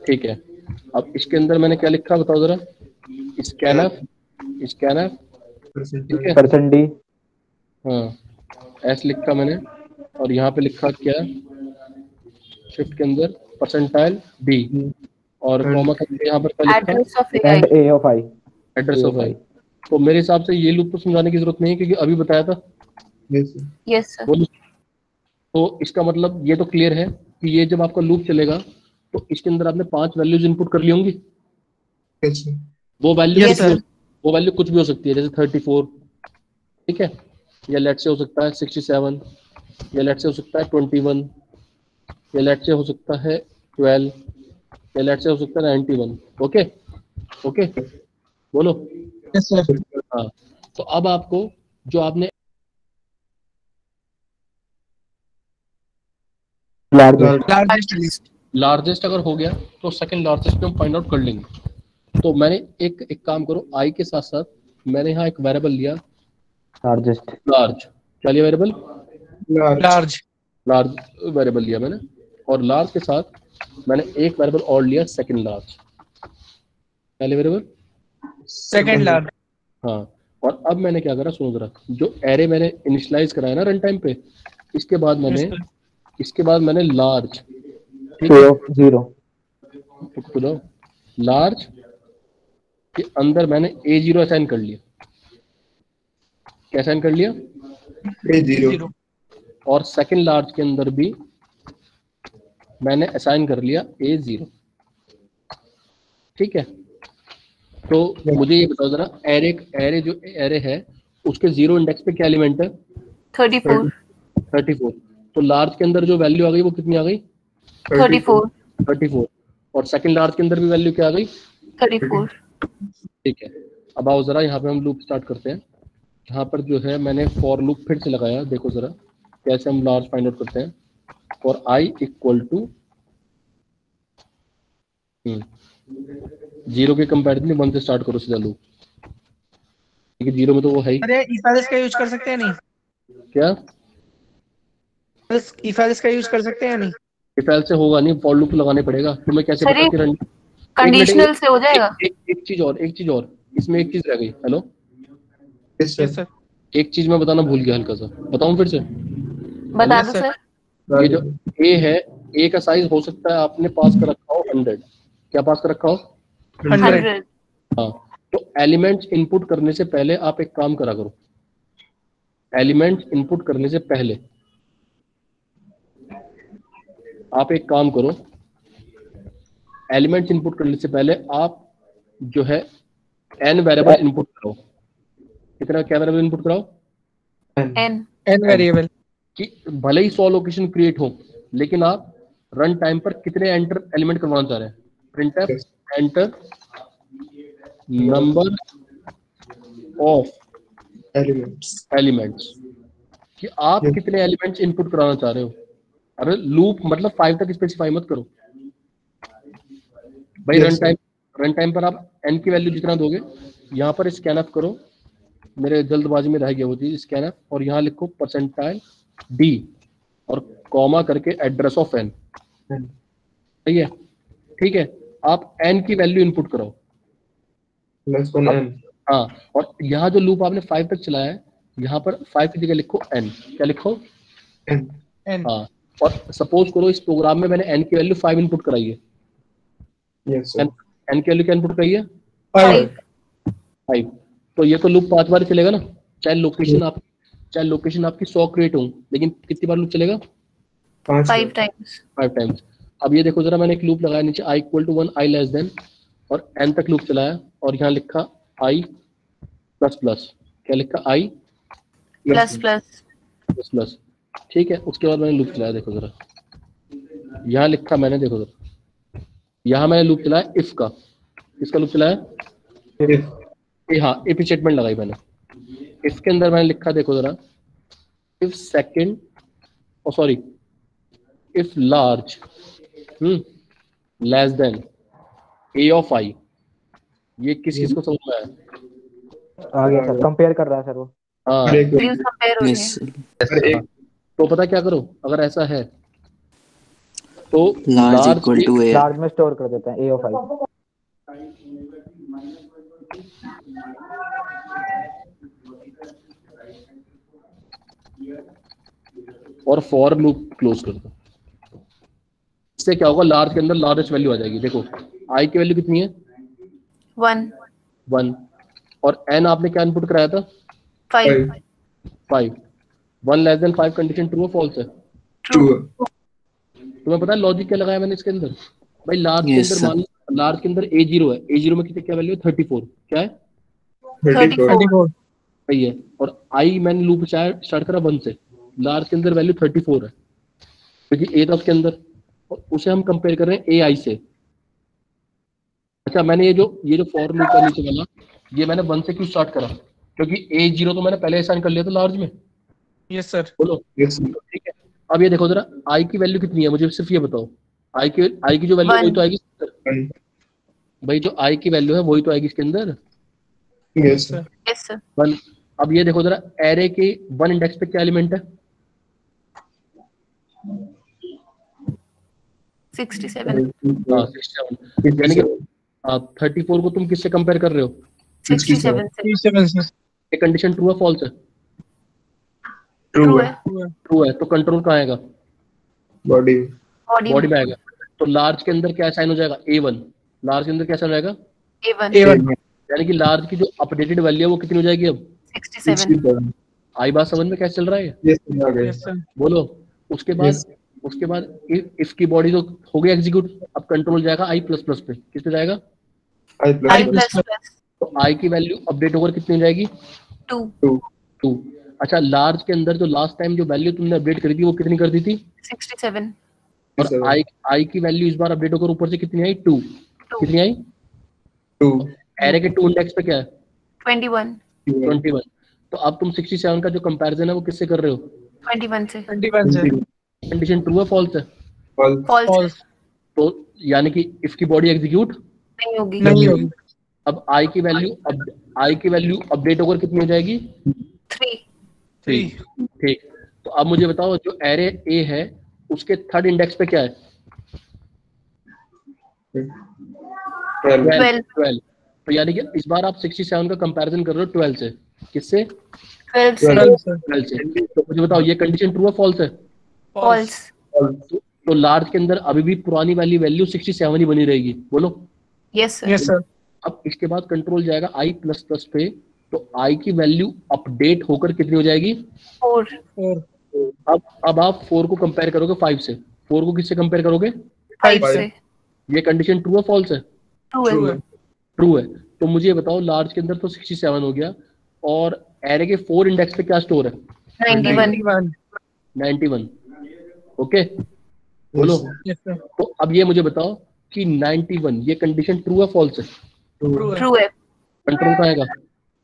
ठीक है, अब इसके अंदर मैंने क्या लिखा बताओ जरा, स्कैनफ, ठीक है, परसेंट डी, हाँ एस लिखा मैंने, और यहाँ पे लिखा क्या शिफ्ट के अंदर परसेंटाइल डी, और कॉमा करके यहाँ पर क्या लिखा address of and A of I, address of I. तो मेरे हिसाब से ये लूप तो समझाने की जरूरत नहीं है क्योंकि अभी बताया था। Yes sir. तो इसका मतलब ये तो क्लियर है कि ये जब आपका लूप चलेगा तो इसके अंदर आपने 5 वैल्यूज इनपुट कर ली होंगी। वो वैल्यू कुछ भी हो सकती है, जैसे 34, ठीक है, या लेट से हो सकता है 67, या लेट से हो सकता है 21, या लेट से हो सकता है 12, या लेट से हो सकता है 91। ओके ओके बोलो। Yes sir. हाँ, तो अब आपको जो आपने लार्जेस्ट अगर हो गया तो सेकंड लार्जेस्ट पे हम फाइंड आउट कर लेंगे। तो मैंने एक काम करो, आई के साथ साथ मैंने यहाँ एक वेरिएबल लिया लार्जेस्ट, लार्ज, क्या लिया वेरिएबल, लार्ज वेरिएबल लिया मैंने, और लार्ज के साथ मैंने एक वेरिएबल और लिया सेकंड लार्ज, क्या लिया वेरिएबल, सेकंड लार्ज। हाँ, और अब मैंने क्या करा सुनो जरा, जो एरे मैंने इनिशियलाइज कराया ना रन टाइम पे, इसके बाद मैंने लार्ज, ठीक है, जीरो लार्ज के अंदर मैंने A0 असाइन कर लिया। क्या असाइन कर लिया, A0, और सेकंड लार्ज के अंदर भी मैंने असाइन कर लिया A0, ठीक है। तो मुझे ये बताओ जरा, एरे जो एरे है उसके 0 इंडेक्स पे क्या एलिमेंट है, 34। तो लार्ज के अंदर जो वैल्यू आ गई वो कितनी आ गई, 34, और सेकंड लार्ज के अंदर भी वैल्यू क्या आ गई, 34। ठीक है, अब आओ जरा यहाँ पे हम लूप स्टार्ट करते हैं। यहाँ पर जो है मैंने फॉर लूप फिर से लगाया, देखो जरा कैसे हम लार्ज फाइंड आउट करते हैं। फॉर आई इक्वल टू 0 के कंपैरिजन 1 से स्टार्ट करो सीधा लूप, क्योंकि 0 में तो वो है ही। अरे इफ एल्स का यूज कर सकते हैं नहीं, क्या इफ एल्स का यूज कर सकते हैं नहीं, इफ एल्स से होगा नहीं, फॉर लूप लगाने पड़ेगा। तुम्हें कैसे पता कि रन कंडीशनल से हो जाएगा। एक चीज और इसमें एक चीज रह गई। हेलो यस सर, एक चीज मैं बताना भूल गया, हल्का सा बताऊं फिर से, बता दो सर। ये जो ए है, ए का साइज हो सकता है आपने पास कर रखा हो 100, क्या पास कर रखा हो 100। हाँ, तो एलिमेंट्स इनपुट करने से पहले आप एक काम करा करो, एलिमेंट्स इनपुट करने से पहले आप एक काम करो, एलिमेंट्स इनपुट करने से पहले आप जो है n वेरिएबल इनपुट करो। कितना, क्या वेरिएबल इनपुट कराओ, n वेरिएबल, कि भले ही 100 लोकेशन क्रिएट हो, लेकिन आप रन टाइम पर कितने एंटर एलिमेंट करवाना चाह रहे हैं, printf enter number of elements, कि आप कितने एलिमेंट्स इनपुट कराना चाह रहे हो। अरे लूप मतलब 5 तक स्पेसिफाई मत करो भाई, रन टाइम पर आप n की वैल्यू जितना दोगे, यहाँ पर स्कैनअप करो, मेरे जल्दबाजी में रह गया वो चीज, स्कैनअप, और यहाँ लिखो परसेंटाइल d और कॉमा करके एड्रेस ऑफ n, सही है, ठीक है। आप n की वैल्यू इनपुट कराओ, हाँ, और यहाँ जो लूप आपने 5 तक चलाया है, यहाँ पर 5 की जगह लिखो n, क्या लिखो n, हाँ, और सपोज करो इस प्रोग्राम में मैंने n की वैल्यू 5 इनपुट कराई है, n की वैल्यू क्या इनपुट कराई है 5, तो ये तो लूप 5 बार चलेगा ना, चाहे लोकेशन आपकी 100 क्रिएट हो, लेकिन कितनी बार लूप चलेगा, 5 टाइम्स। अब ये देखो जरा, मैंने एक लूप लगाया नीचे i equal to 1, i less than, और n तक लूप चलाया, और यहाँ लिखा i प्लस प्लस, क्या लिखा i प्लस प्लस, ठीक है। उसके बाद मैंने लूप चलाया, देखो जरा यहाँ लिखा मैंने, देखो जरा यहाँ मैंने लूप चलाया इफ का, किसका लूप चलाया, हाँ इफ स्टेटमेंट लगाई मैंने। इफ के अंदर मैंने लिखा, देखो जरा, if second, sorry if large less than a of i, ये किस को समझ में आया, आ गया सर, कंपेयर कर रहा है सर वो, हाँ कंपेयर हो रही है। तो पता क्या करो, अगर ऐसा है तो large equal to A, large में स्टोर कर देते हैं ए ऑफ आई। और फॉर लूप क्लोज कर दो। इससे क्या होगा, लार्ज के अंदर लार्जेस्ट वैल्यू आ जाएगी। देखो आई की वैल्यू कितनी है? 1 और एन आपने क्या इनपुट कराया था? 5 1 लेस देन 5 कंडीशन ट्रू है फॉल्स है? ट्रू। तुम्हें पता है लॉजिक क्या लगाया मैंने इसके अंदर? भाई लार्ज के Yes, अंदर मान लार्ज के अंदर A0 है, A0 में कितनी क्या वैल्यू है? 34। क्या है? 34 सही है। और आई मैंने लूप स्टार्ट करा 1 से, लार्ज के अंदर वैल्यू 34 है क्योंकि ए था उसके अंदर, और उसे हम कंपेयर कर रहे हैं ए आई से। अच्छा मैंने ये जो फॉर लूप है नीचे वाला, ये मैंने 1 से क्यों स्टार्ट करा? क्योंकि A0 तो मैंने पहले असाइन कर लिया था लार्ज में। Yes sir. बोलो। ठीक है, अब ये देखो जरा आई की वैल्यू कितनी है, मुझे सिर्फ ये बताओ। आई की जो वैल्यू वही तो आएगी भाई, जो आई की वैल्यू है वही तो आएगी इसके अंदर। Yes sir. Yes sir. 1। अब ये देखो जरा एरे के 1 इंडेक्स पे क्या एलिमेंट है? 67। हाँ 67। यानी कि 34 को तुम किससे कंपेयर कर रहे हो? 67 से। 37 सर। ये कंडीशन ट्रू है फॉल्स है? ट्रू है। ट्रू है। तो कंट्रोल कहाँ आएगा? बॉडी बॉडी में आएगा। तो लार्ज के अंदर क्या साइन हो जाएगा? A1। लार्ज के अंदर क्या साइन हो जाएगा? A1। यानी कि लार्ज की जो अपडेटेड वैल्यू है वो कितनी हो जाएगी अब? 67। आई बात समझ में कैसे चल रहा है? Yes sir. बोलो। उसके बाद इफ की बॉडी तो हो गई एग्जीक्यूट, अब कंट्रोल जाएगा आई प्लस प्लस पे। किस पे जाएगा? I plus plus. तो आई की वैल्यू अपडेट होकर कितनी हो जाएगी? 2। अच्छा लार्ज के अंदर जो लास्ट टाइम जो वैल्यू तुमने अपडेट करी थी वो कितनी कर दी थी? 67। और आई की वैल्यू इस बार अपडेट होकर ऊपर से कितनी आई? 2। कितनी आई? 2। एरे के 2 इंडेक्स पे क्या है? 21। तो अब तुम 67 का जो कंपैरिजन है वो किससे कर रहे हो? 21 से। 21 से। कंडीशन ट्रू है फॉल्स है? फॉल्स। तो यानी कि इफ की बॉडी एग्जीक्यूट नहीं होगी। अब आई की वैल्यू अपडेट होकर कितनी हो जाएगी? 3। ठीक। तो अब मुझे बताओ जो एरे ए है उसके 3rd इंडेक्स पे क्या है? 12। तो यानी कि इस बार आप 67 का कंपैरिजन कर रहे हो 12 से। किससे? 12 से। तो मुझे बताओ ये कंडीशन ट्रू है फॉल्स है? फॉल्स। तो लार्ज के अंदर अभी भी पुरानी वाली वैल्यू 67 ही बनी रहेगी। बोलो। Yes yes sir. अब इसके बाद कंट्रोल जाएगा आई प्लस प्लस पे, तो आई की वैल्यू अपडेट होकर कितनी हो जाएगी? 4। अब आप 4 को कंपेयर करोगे 5 से। 4 को किससे कंपेयर करोगे? 5 से। ये कंडीशन ट्रू है फॉल्स है? ट्रू है। तो मुझे बताओ लार्ज के अंदर तो 67 हो गया, और एरे के 4 इंडेक्स पे क्या स्टोर है? 91। ओके बोलो। तो अब ये मुझे बताओ कि 91 ये कंडीशन ट्रू है फॉल्स है? ट्रू है। कंट्रोल कहाँ आएगा?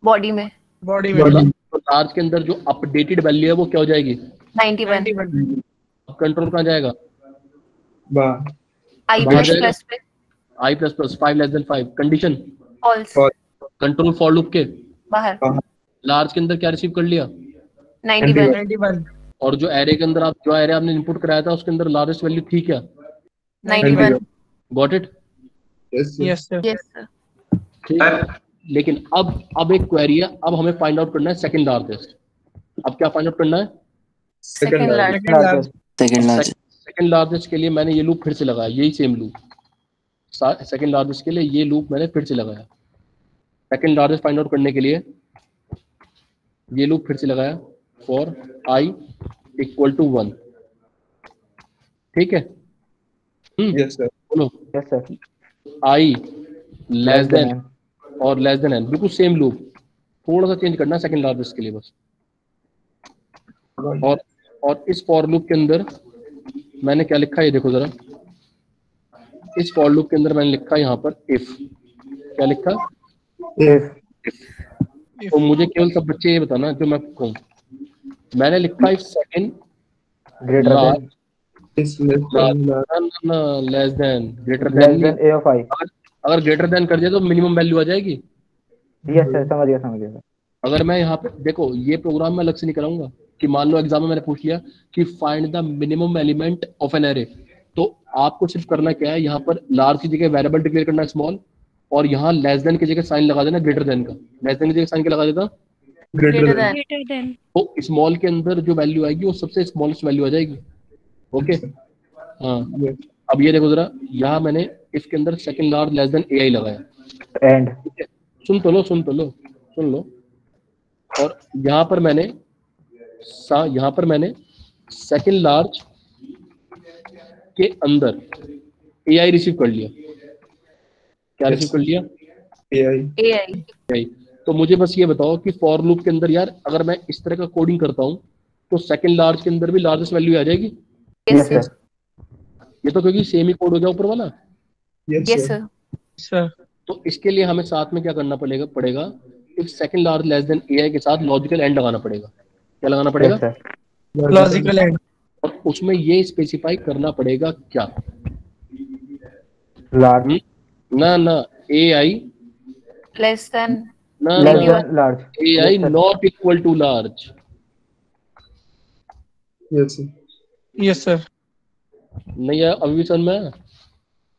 बॉडी में। तो लार्ज के अंदर जो अपडेटेड वैल्यू है वो क्या हो जाएगी? 91। कंट्रोल कहाँ जाएगा? आई प्लस प्लस पे। I plus plus 5 less than 5 condition false. Control for loop के बाहर। लार्ज के अंदर क्या रिसीव कर लिया? 91। और जो एरे के अंदर जो एरे आपने इनपुट कराया था उसके अंदर लार्जेस्ट वैल्यू थी क्या? 91। Got it? Yes sir. लेकिन अब एक क्वेरी है, अब हमें फाइंड आउट करना है सेकंड लार्जेस्ट। अब क्या फाइंड आउट करना है? Second largest. सेकंड लार्जेस्ट के लिए मैंने ये लूप फिर से लगाया, यही सेम लूप। सेकंड लार्जेस्ट के लिए ये लूप मैंने फिर से लगाया। सेकंड लार्जेस्ट फाइंड आउट करने के लिए ये लूप फिर से लगाया, फॉर आई इक्वल टू 1। ठीक है? Yes sir. बोलो। Yes sir. I less than और लेस देन एन, बिल्कुल सेम लूप, थोड़ा सा चेंज करना है सेकंड लार्जेस्ट के लिए बस। और इस फॉर लूप के अंदर मैंने क्या लिखा है ये देखो जरा। इस फॉर लूप के अंदर मैंने लिखा यहाँ पर इफ। क्या लिखा? इफ। तो मुझे केवल सब बच्चे ये बताना जो मैं कहूँ। मैंने लिखा if second greater than less than greater than A of I. अगर ग्रेटर देन कर दिया तो मिनिमम वैल्यू आ जाएगी। यस सर, समझ गया सर। अगर मैं यहाँ पे देखो, ये प्रोग्राम मैं अलग से नहीं कराऊंगा कि मान लो एग्जाम में मैंने पूछ लिया कि find the minimum element of an array, तो आपको सिर्फ करना क्या है, यहाँ पर लार्ज की जगह वेरिएबल डिक्लेयर करना है स्मॉल, और यहाँ लेस देन की जगह साइन लगा देना ग्रेटर देन का। लेस देन की जगह साइन क्या लगा देता, ग्रेटर देन। तो स्मॉल के अंदर जो वैल्यू आएगी वो सबसे स्मॉलेस्ट वैल्यू आ जाएगी। ओके हाँ, अब ये देखो जरा, यहाँ मैंने इसके अंदर second large less than AI लगाया एंड सुन लो। और यहाँ पर मैंने सेकंड लार्ज के अंदर AI रिसीव कर लिया। क्या रिसीव कर लिया? AI। तो मुझे बस ये बताओ कि फॉर लूप के अंदर यार अगर मैं इस तरह का कोडिंग करता हूँ तो सेकंड लार्ज के अंदर भी लार्जेस्ट वैल्यू आ जाएगी? Yes sir. ये तो क्योंकि सेम ही कोड हो गया ऊपर वाला। Yes sir. तो इसके लिए हमें साथ में क्या करना पड़ेगा एक second large less than AI के साथ लॉजिकल एंड लगाना पड़ेगा। क्या लगाना पड़ेगा? Logical and. और उसमें ये स्पेसिफाई करना पड़ेगा क्या? लार्ज ना AI less than large AI not equal to large. Yes sir. नहीं है अभी भी समझ में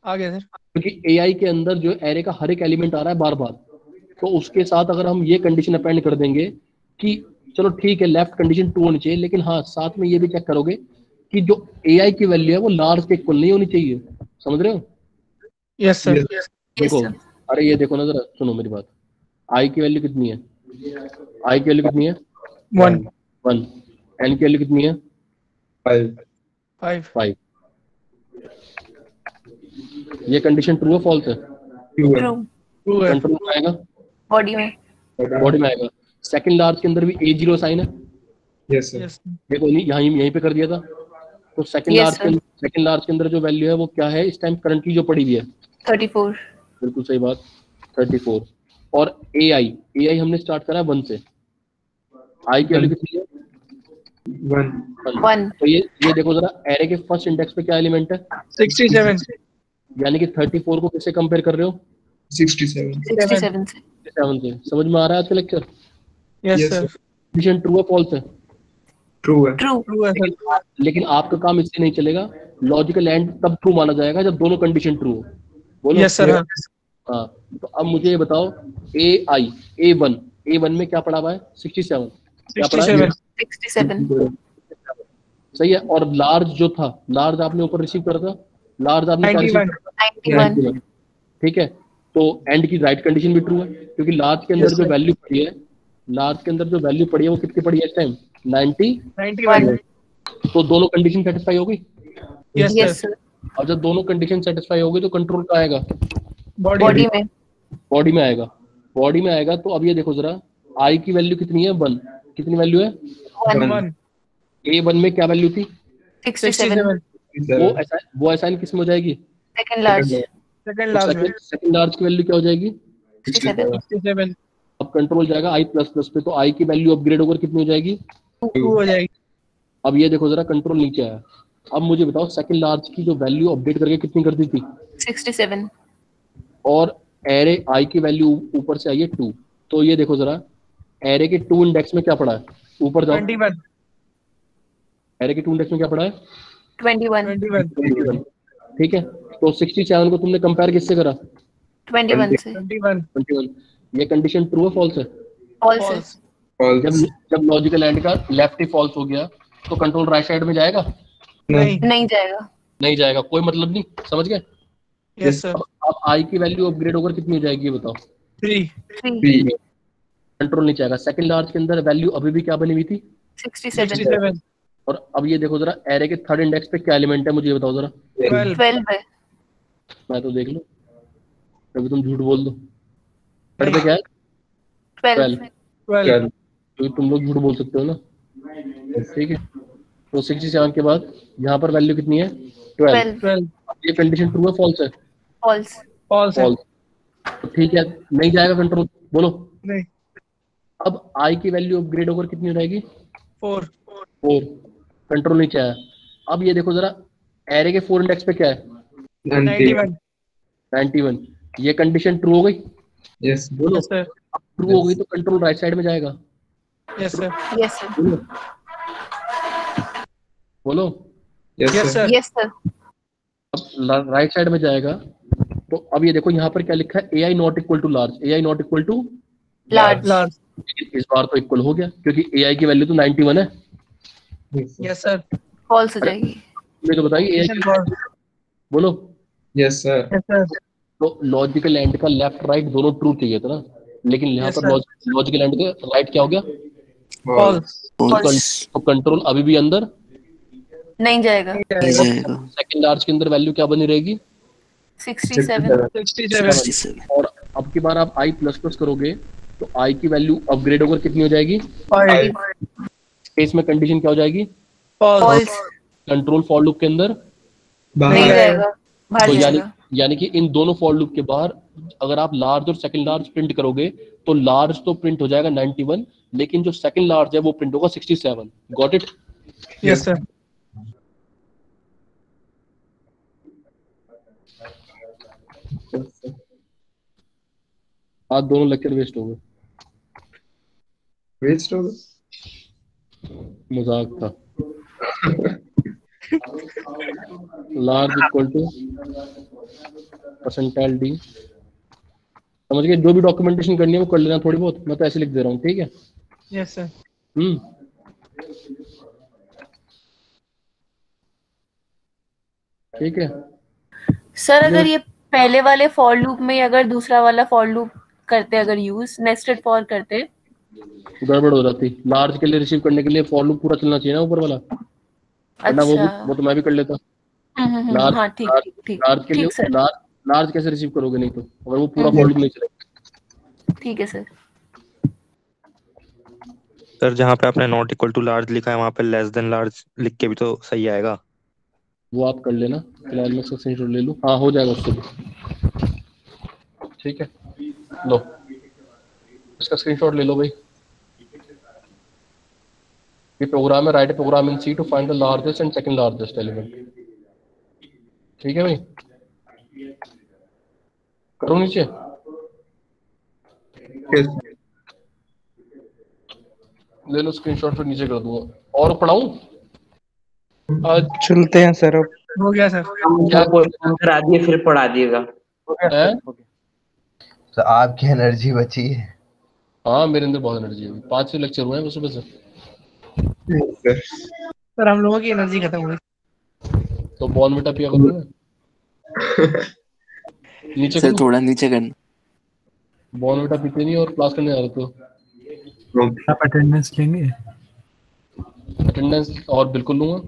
आ गया सर। क्योंकि AI के अंदर जो एरे का हर एक एलिमेंट आ रहा है बार बार, तो उसके साथ अगर हम ये कंडीशन अपेंड कर देंगे कि चलो ठीक है लेफ्ट कंडीशन ट्रू होनी चाहिए, लेकिन हाँ साथ में ये भी चेक करोगे कि जो AI की वैल्यू है वो लार्ज के इक्वल नहीं होनी चाहिए। समझ रहे हो? Yes sir. देखो अरे ये देखो ना जरा, सुनो मेरी बात। I की वैल्यू कितनी है? I की वैल्यू कितनी है? 1। N की वैल्यू कितनी है? 5। ये कंडीशन ट्रू है फॉल्स है? ट्रू है। कंट्रोल में आएगा, बॉडी में आएगा। सेकंड लार्ज के अंदर भी A0 साइन है। Yes sir. देखो नहीं यहीं पे कर दिया था। तो सेकंड लार्ज के अंदर जो वैल्यू है वो क्या है इस टाइम करंटली जो पड़ी हुई है? 34। बिल्कुल सही बात, 34। और AI हमने स्टार्ट करा 1 से। I की वैल्यू कितनी है? 1। तो ये देखो जरा, एरे के फर्स्ट इंडेक्स पे क्या एलिमेंट है? 67। यानी कि 34 को किससे कंपेयर कर रहे हो? 67 से। 7 से। समझ में आ रहा है आज का lecture? Yes sir. Condition true है फॉल्स है? ट्रू है। ट्रू है सर। लेकिन आपका काम इससे नहीं चलेगा। लॉजिकल एंड तब ट्रू माना जाएगा जब दोनों कंडीशन ट्रू हो। बोलो। Yes sir. हाँ तो अब मुझे ये बताओ A1 में क्या पड़ा हुआ है? 67। क्या पड़ा है? 67। सही है। और लार्ज जो था, लार्ज आपने ऊपर रिसीव करा था, लार्ज आपने क्या रिसीव करा? 91। ठीक है, तो एंड की राइट कंडीशन भी ट्रू है क्योंकि लार्ज के अंदर जो वैल्यू पड़ी है, वो कितनी पड़ी है इस टाइम? 91। तो दोनों कंडीशन सेटिस्फाई हो गई? Yes sir. और जब दोनों कंडीशन सेटिस्फाई हो गई तो कंट्रोल का आएगा बॉडी में आएगा। बॉडी में आएगा। तो अब ये देखो जरा, I की वैल्यू कितनी है? 1। कितनी वैल्यू है? 1। A1 में क्या वैल्यू थी? 67। वो असाइन किस में हो जाएगी? सेकंड लार्ज सेकंड लार्ज की वैल्यू क्या हो जाएगी? 67। अब कंट्रोल जाएगा I++ पे, तो I की वैल्यू अपग्रेड होकर कितनी हो जाएगी? 2 हो जाएगी। अब ये देखो जरा, कंट्रोल नीचे आया। अब मुझे बताओ सेकंड लार्ज की जो वैल्यू अपडेट करके कितनी कर दी थी? 67। और एरे I की वैल्यू ऊपर से आई है 2। तो ये देखो जरा, एरे के 2 इंडेक्स में क्या पड़ा है? ऊपर जाओ। 21। एरे के 2 इंडेक्स में क्या पड़ा है? 21। ठीक है, तो 67 को तुमने कंपेयर किससे करा? 21 से। 21। ये कंडीशन ट्रू है फॉल्स है? फॉल्स। जब लॉजिकल एंड का लेफ्ट ही फॉल्स हो गया तो कंट्रोल राइट साइड में जाएगा? नहीं जाएगा। कोई मतलब नहीं। समझ गए? Yes sir. अब I की वैल्यू अपग्रेड होकर कितनी हो जाएगी बताओ? 3। कंट्रोल नहीं जाएगा। सेकंड लार्ज के अंदर वैल्यू अभी भी क्या बनी हुई थी? 67। और अब ये देखो जरा, एरे के थर्ड इंडेक्स पे क्या एलिमेंट है मुझे बताओ जरा? 12 है। मैं तो देख लो, कभी तुम झूठ बोल दो। थर्ड पे क्या है? 12। क्योंकि तुम लोग झूठ बोल सकते हो ना। ठीक है, तो 67 के बाद यहाँ पर वैल्यू कितनी है? 12। ये कंडीशन ट्रू है फॉल्स है? फॉल्स है। तो ठीक है, नहीं जाएगा कंट्रोल। बोलो। नहीं। अब I की वैल्यू अपग्रेड होकर कितनी हो जाएगी? 4। कंट्रोल नहीं आया। अब ये देखो जरा, एरे के 4 इंडेक्स पे क्या है? 91। ये कंडीशन ट्रू हो गई? यस। बोलो। अब ट्रू हो गई तो कंट्रोल राइट साइड में जाएगा? Yes sir. बोलो। Yes sir. अब राइट साइड में जाएगा तो अब ये देखो यहाँ पर क्या लिखा है, AI not equal to large, AI not equal to large. इस बार तो इक्वल हो गया क्योंकि AI की वैल्यू तो 91 है। Yes sir. फॉल्स हो जाएगी। मैं तो बताइए AI की बोलो। Yes sir. Yes sir. तो लॉजिकल एंड का लेफ्ट राइट दोनों ट्रू चाहिए था ना, लेकिन यहाँ पर लॉजिकल एंड का राइट क्या हो गया, फॉल्स। तो कंट्रोल अभी भी अंदर नहीं जाएगा। सेकंड लार्ज के अंदर वैल्यू क्या बनी रहेगी, 67। और अब की बार आप i प्लस प्लस करोगे तो i की वैल्यू अपग्रेड होकर कितनी हो जाएगी, 5। इसमें कंडीशन क्या हो जाएगी, फॉल्स। कंट्रोल फॉर लूप के अंदर नहीं जाएगा, बाहर तो जाएगा। यानी कि इन दोनों फॉर लूप के बाहर अगर आप लार्ज और सेकंड लार्ज प्रिंट करोगे तो लार्ज तो प्रिंट हो जाएगा 91, लेकिन जो सेकंड लार्ज है वो प्रिंट होगा 67। Got it? Yes sir. आज दोनों लेक्चर वेस्ट हो गए। वेस्ट हो गए? मजाक था। Large equal to percentile D, समझ गए? जो भी डॉक्यूमेंटेशन करनी है वो कर लेना थोड़ी बहुत, मैं तो ऐसे लिख दे रहा हूँ, ठीक है? Yes sir. ठीक है सर अगर ये पहले वाले फॉर लूप में अगर दूसरा वाला फॉर लूप करते, अगर यूज नेस्टेड फॉर करते, गड़बड़ हो जाती। लार्ज के लिए रिसीव करने के लिए फॉर लूप पूरा चलना चाहिए ना ऊपर वाला, वरना वो तो मैं भी कर लेता। हाँ ठीक ठीक लार्ज के लिए सर। लार्ज कैसे रिसीव करोगे नहीं तो, अगर वो पूरा फॉर लूप नहीं चलेगा। ठीक है सर। सर जहाँ पे आपने नॉट इक्वल टू लार्ज लिखा है वहाँ पे लेस देन लार्ज लिख के भी तो सही आएगा। वो आप कर लेना, फिलहाल मैं इसका स्क्रीनशॉट ले लूँ। हाँ हो जाएगा उससे भी, ठीक है? लो इसका स्क्रीनशॉट ले लो भाई। ये प्रोग्राम है, write program in C to find the largest and second largest element. ठीक है भाई, करो नीचे। ले लो स्क्रीनशॉट, फिर नीचे कर दूंगा। और पढ़ाऊं? चलते हैं सर। अब हो गया सर। क्या करा दिए फिर पढ़ा दिएगा। तो आपकी एनर्जी बची है? हाँ मेरे अंदर बहुत एनर्जी है। 5 लेक्चर हुए हैं सुबह से। सर हम लोगों की एनर्जी खत्म हो गई। तो बॉर्नविटा पिया करो। नीचे सर थोड़ा नीचे करना। बॉर्नविटा पीते नहीं और क्लास करने आ रहे हो। आप अटेंडेंस लेंगे? अटेंडेंस और बिल्कुल लूंगा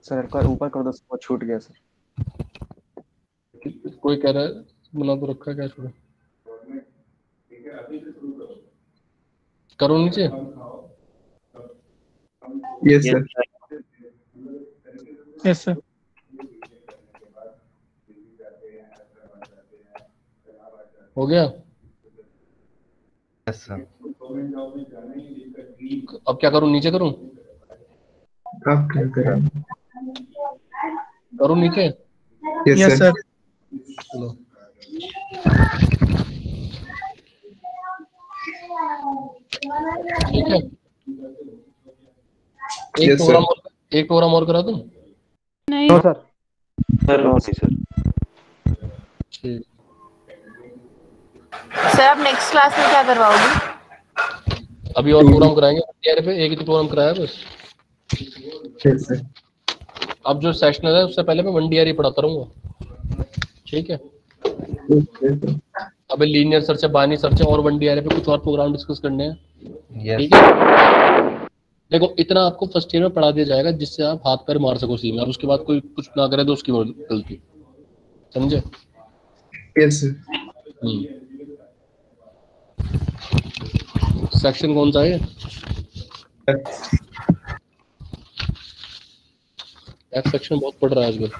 सर। एक बार ऊपर कर दो, सब छूट गया सर। कोई कह रहा है बना तो रखा है, क्या छोड़ा? करो नीचे। Yes sir. Yes sir. हो गया? Yes sir. अब क्या करूं, नीचे करूं? आप क्या करें? करूं नीचे? Yes sir. चलो ठीक है। एक प्रोग्राम और करा दूं? नहीं सर। ठीक। सर आप नेक्स्ट क्लास में क्या करवाओगे? अभी और प्रोग्राम कराएंगे, एक ही तो प्रोग्राम कराया बस। अब जो सेशनल है उससे पहले मैं 1 DRE पढ़ाता रहूंगा, ठीक है? अबे लीनियर सर्च है, बाइनरी सर्च है, और 1 DRE पे कुछ और प्रोग्राम डिस्कस करने हैं, ठीक है? देखो इतना आपको फर्स्ट ईयर में पढ़ा दिया जाएगा जिससे आप हाथ पैर मार सको सी में, और उसके बाद कोई कुछ ना करे तो उसकी गलती, समझे? यस सेक्शन कौन सा है? सेक्शन बहुत पढ़ रहा है आजकल।